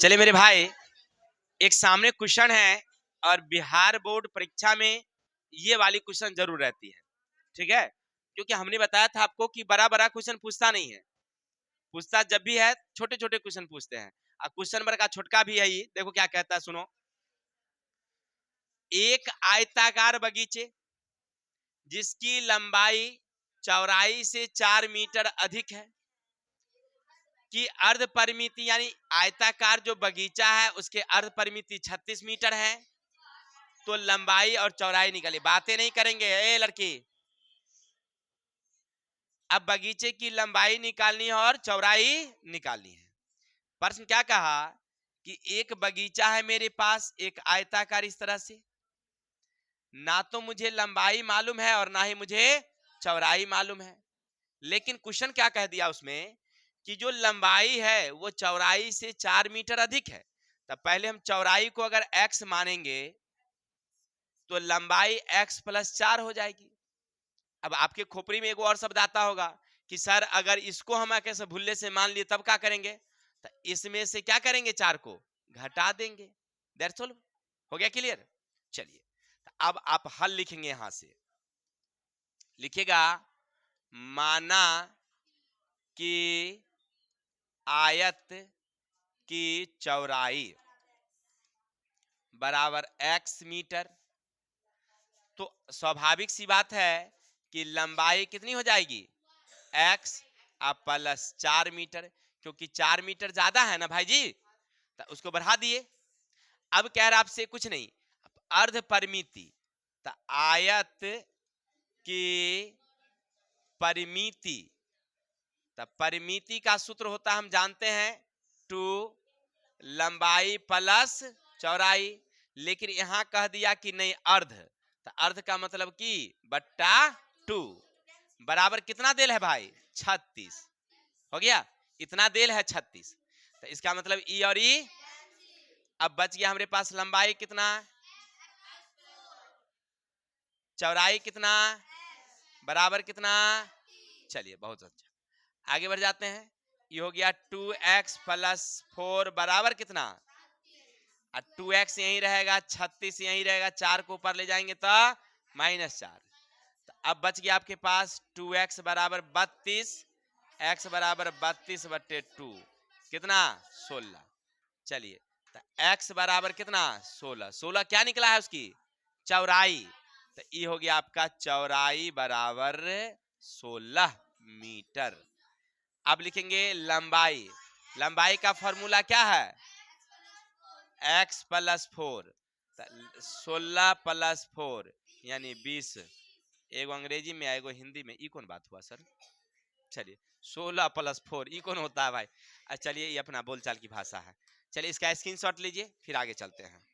चलिए मेरे भाई, एक सामने क्वेश्चन है और बिहार बोर्ड परीक्षा में ये वाली क्वेश्चन जरूर रहती है, ठीक है। क्योंकि हमने बताया था आपको कि बड़ा बड़ा क्वेश्चन पूछता नहीं है, पूछता जब भी है छोटे छोटे क्वेश्चन पूछते हैं। और क्वेश्चन नंबर का छोटका भी है, ये देखो क्या कहता है, सुनो। एक आयताकार बगीचे जिसकी लंबाई चौड़ाई से 4 मीटर अधिक है कि अर्ध परिमिति, यानी आयताकार जो बगीचा है उसके अर्ध परिमिति 36 मीटर है, तो लंबाई और चौड़ाई निकालिए। बातें नहीं करेंगे ए लड़की, अब बगीचे की लंबाई निकालनी है और चौड़ाई निकालनी है। प्रश्न क्या कहा कि एक बगीचा है मेरे पास, एक आयताकार इस तरह से, ना तो मुझे लंबाई मालूम है और ना ही मुझे चौड़ाई मालूम है। लेकिन क्वेश्चन क्या कह दिया उसमें कि जो लंबाई है वो चौड़ाई से 4 मीटर अधिक है। तब पहले हम चौड़ाई को अगर x मानेंगे तो लंबाई x + 4 हो जाएगी। अब आपके खोपड़ी में एक और शब्द आता होगा कि सर अगर इसको हम कैसे भूलने से मान लिए तब क्या करेंगे, तो इसमें से क्या करेंगे, 4 को घटा देंगे। That's all. हो गया क्लियर। चलिए अब आप हल लिखेंगे, यहां से लिखिएगा, माना कि आयत की चौड़ाई बराबर x मीटर, तो स्वाभाविक सी बात है कि लंबाई कितनी हो जाएगी, x + 4 मीटर, क्योंकि 4 मीटर ज्यादा है ना भाई जी, तो उसको बढ़ा दिए। अब कह रहा आपसे कुछ नहीं, अर्ध परिमिति, तो आयत की परिमिति, तो परिमिति का सूत्र होता है हम जानते हैं 2 लंबाई प्लस चौड़ाई। लेकिन यहां कह दिया कि नहीं अर्ध, तो अर्ध का मतलब कि बट्टा 2 बराबर कितना देल है भाई, 36। हो गया, इतना देल है 36, तो इसका मतलब ई और ई। अब बच गया हमारे पास लंबाई कितना, चौड़ाई कितना, बराबर कितना। चलिए बहुत अच्छा, आगे बढ़ जाते हैं। ये हो गया 2x + 4 बराबर कितना, और 2x यहीं रहेगा, 36 यहीं रहेगा, 4 को ऊपर ले जाएंगे तो -4। तो अब बच गया आपके पास 2x बराबर 32, x बराबर 32/2 कितना 16। चलिए तो x बराबर कितना 16, 16 क्या निकला है उसकी चौड़ाई, तो ये हो गया आपका चौड़ाई बराबर 16 मीटर। अब लिखेंगे लंबाई, लंबाई का फॉर्मूला क्या है, x + 4, 16 + 4 यानी 20। एगो अंग्रेजी में एगो हिंदी में, ई कौन बात हुआ सर। चलिए 16 + 4 ई कौन होता है भाई। चलिए ये अपना बोलचाल की भाषा है। चलिए इसका स्क्रीनशॉट लीजिए, फिर आगे चलते हैं।